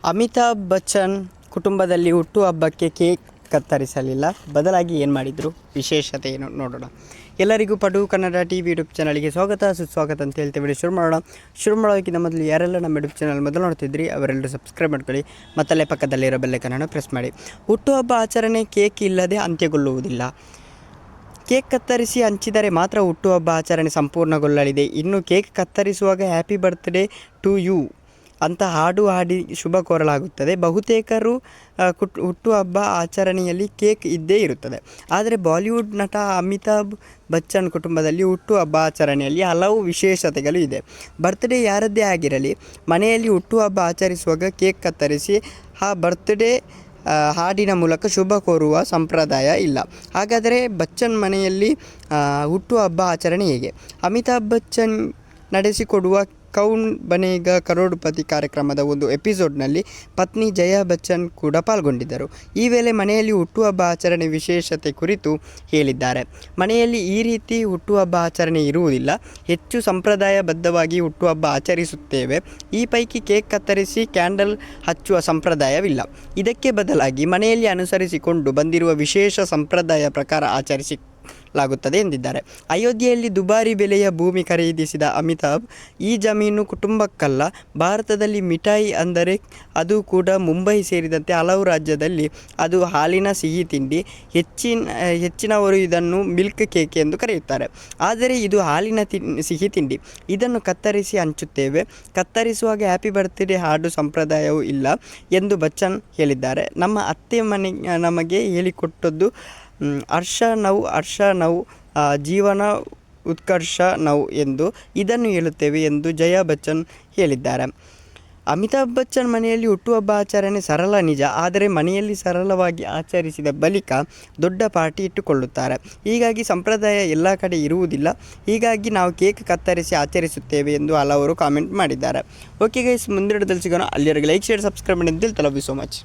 ಅಮಿತಾಬ್ ಬಚ್ಚನ್ ಕುಟುಂಬದಲ್ಲಿ ಹುಟ್ಟುಹಬ್ಬಕ್ಕೆ ಕೇಕ್ ಕತ್ತರಿಸಲಿಲ್ಲ, ಬದಲಾಗಿ ಏನು ಮಾಡಿದರು, ವಿಶೇಷತೆ ಏನು ನೋಡೋಣ. ಎಲ್ಲರಿಗೂ ಪಡು ಕನ್ನಡ ಟಿವಿ ಯೂಟ್ಯೂಬ್ ಚಾನಲ್ಗೆ ಸ್ವಾಗತ ಸುಸ್ವಾಗತ ಅಂತ ಹೇಳ್ತೇವೆ. ಶುರು ಮಾಡೋದಕ್ಕಿಂತ ಮೊದಲು ಯಾರೆಲ್ಲ ನಮ್ಮ ಯೂಟ್ಯೂಬ್ ಚಾನಲ್ ಮೊದಲು ನೋಡ್ತಿದ್ರಿ ಅವರೆಲ್ಲರೂ ಸಬ್ಸ್ಕ್ರೈಬ್ ಮಾಡ್ಕೊಳ್ಳಿ, ಮತ್ತಲ್ಲೇ ಪಕ್ಕದಲ್ಲಿರೋ ಬೆಲ್ಲೈಕನನ್ನು ಪ್ರೆಸ್ ಮಾಡಿ. ಹುಟ್ಟುಹಬ್ಬ ಆಚರಣೆ ಕೇಕ್ ಇಲ್ಲದೆ ಅಂತ್ಯಗೊಳ್ಳುವುದಿಲ್ಲ. ಕೇಕ್ ಕತ್ತರಿಸಿ ಹಂಚಿದರೆ ಮಾತ್ರ ಹುಟ್ಟುಹಬ್ಬ ಆಚರಣೆ ಸಂಪೂರ್ಣಗೊಳ್ಳಲಿದೆ. ಇನ್ನು ಕೇಕ್ ಕತ್ತರಿಸುವಾಗ ಹ್ಯಾಪಿ ಬರ್ತ್ಡೇ ಟು ಯು ಅಂತ ಹಾಡು ಹಾಡಿ ಶುಭ ಕೋರಲಾಗುತ್ತದೆ. ಬಹುತೇಕರು ಹುಟ್ಟುಹಬ್ಬ ಆಚರಣೆಯಲ್ಲಿ ಕೇಕ್ ಇದ್ದೇ ಇರುತ್ತದೆ. ಆದರೆ ಬಾಲಿವುಡ್ ನಟ ಅಮಿತಾಬ್ ಬಚ್ಚನ್ ಕುಟುಂಬದಲ್ಲಿ ಹುಟ್ಟುಹಬ್ಬ ಆಚರಣೆಯಲ್ಲಿ ಹಲವು ವಿಶೇಷತೆಗಳು ಇದೆ. ಬರ್ತ್ಡೇ ಯಾರದ್ದೇ ಆಗಿರಲಿ, ಮನೆಯಲ್ಲಿ ಹುಟ್ಟುಹಬ್ಬ ಆಚರಿಸುವಾಗ ಕೇಕ್ ಕತ್ತರಿಸಿ ಆ ಬರ್ತ್ಡೇ ಹಾಡಿನ ಮೂಲಕ ಶುಭ ಕೋರುವ ಸಂಪ್ರದಾಯ ಇಲ್ಲ. ಹಾಗಾದರೆ ಬಚ್ಚನ್ ಮನೆಯಲ್ಲಿ ಹುಟ್ಟುಹಬ್ಬ ಆಚರಣೆ ಹೇಗೆ? ಅಮಿತಾಬ್ ಬಚ್ಚನ್ ನಡೆಸಿಕೊಡುವ ಕೌನ್ ಬನೇಗಾ ಕರೋಡ್ಪತಿ ಕಾರ್ಯಕ್ರಮದ ಒಂದು ಎಪಿಸೋಡ್ನಲ್ಲಿ ಪತ್ನಿ ಜಯಾ ಬಚ್ಚನ್ ಕೂಡ ಪಾಲ್ಗೊಂಡಿದ್ದರು. ಈ ವೇಳೆ ಮನೆಯಲ್ಲಿ ಹುಟ್ಟುಹಬ್ಬ ಆಚರಣೆ ವಿಶೇಷತೆ ಕುರಿತು ಹೇಳಿದ್ದಾರೆ. ಮನೆಯಲ್ಲಿ ಈ ರೀತಿ ಹುಟ್ಟುಹಬ್ಬ ಆಚರಣೆ ಇರುವುದಿಲ್ಲ. ಹೆಚ್ಚು ಸಂಪ್ರದಾಯಬದ್ಧವಾಗಿ ಹುಟ್ಟುಹಬ್ಬ ಆಚರಿಸುತ್ತೇವೆ. ಈ ಪೈಕಿ ಕೇಕ್ ಕತ್ತರಿಸಿ ಕ್ಯಾಂಡಲ್ ಹಚ್ಚುವ ಸಂಪ್ರದಾಯವಿಲ್ಲ. ಇದಕ್ಕೆ ಬದಲಾಗಿ ಮನೆಯಲ್ಲಿ ಅನುಸರಿಸಿಕೊಂಡು ಬಂದಿರುವ ವಿಶೇಷ ಸಂಪ್ರದಾಯ ಪ್ರಕಾರ ಆಚರಿಸಲಾಗುತ್ತದೆ ಎಂದಿದ್ದಾರೆ. ಅಯೋಧ್ಯೆಯಲ್ಲಿ ದುಬಾರಿ ಬೆಲೆಯ ಭೂಮಿ ಖರೀದಿಸಿದ ಅಮಿತಾಬ್, ಈ ಜಮೀನು ಕುಟುಂಬಕ್ಕಲ್ಲ, ಭಾರತದಲ್ಲಿ ಮಿಠಾಯಿ ಅಂದರೆ ಅದು ಕೂಡ ಮುಂಬೈ ಸೇರಿದಂತೆ ಹಲವು ರಾಜ್ಯದಲ್ಲಿ ಅದು ಹಾಲಿನ ಸಿಹಿ ತಿಂಡಿ. ಹೆಚ್ಚಿನವರು ಇದನ್ನು ಮಿಲ್ಕ್ ಕೇಕ್ ಎಂದು ಕರೆಯುತ್ತಾರೆ. ಆದರೆ ಇದು ಹಾಲಿನ ಸಿಹಿ ತಿಂಡಿ. ಇದನ್ನು ಕತ್ತರಿಸಿ ಹಂಚುತ್ತೇವೆ. ಕತ್ತರಿಸುವಾಗ ಹ್ಯಾಪಿ ಬರ್ತ್ಡೇ ಹಾಡು ಸಂಪ್ರದಾಯವೂ ಇಲ್ಲ ಎಂದು ಬಚ್ಚನ್ ಹೇಳಿದ್ದಾರೆ. ನಮ್ಮ ಅತ್ತೆ ನಮಗೆ ಹೇಳಿಕೊಟ್ಟದ್ದು ಹರ್ಷ ನೌ ಜೀವನ ಉತ್ಕರ್ಷ ನೌ ಎಂದು ಇದನ್ನು ಹೇಳುತ್ತೇವೆ ಎಂದು ಜಯಾ ಬಚ್ಚನ್ ಹೇಳಿದ್ದಾರೆ. ಅಮಿತಾಬ್ ಬಚ್ಚನ್ ಮನೆಯಲ್ಲಿ ಹುಟ್ಟುಹಬ್ಬ ಆಚರಣೆ ಸರಳ ನಿಜ, ಆದರೆ ಮನೆಯಲ್ಲಿ ಸರಳವಾಗಿ ಆಚರಿಸಿದ ಬಳಿಕ ದೊಡ್ಡ ಪಾರ್ಟಿ ಇಟ್ಟುಕೊಳ್ಳುತ್ತಾರೆ. ಹೀಗಾಗಿ ಸಂಪ್ರದಾಯ ಎಲ್ಲ ಕಡೆ ಇರುವುದಿಲ್ಲ. ಹೀಗಾಗಿ ನಾವು ಕೇಕ್ ಕತ್ತರಿಸಿ ಆಚರಿಸುತ್ತೇವೆ ಎಂದು ಹಲವರು ಕಾಮೆಂಟ್ ಮಾಡಿದ್ದಾರೆ. ಓಕೆ ಗೈಸ್, ಮುಂದಿನ ಸಿಗೋಣ. ಅಲ್ಲಿವರೆಗೆ ಲೈಕ್, ಶೇರ್, ಸಬ್ಸ್ಕ್ರೈಬ್ ಮಾಡಿ ಅಂತ ಹೇಳ್ತಾ ಲವ್ ಯು ಸೋ ಮಚ್.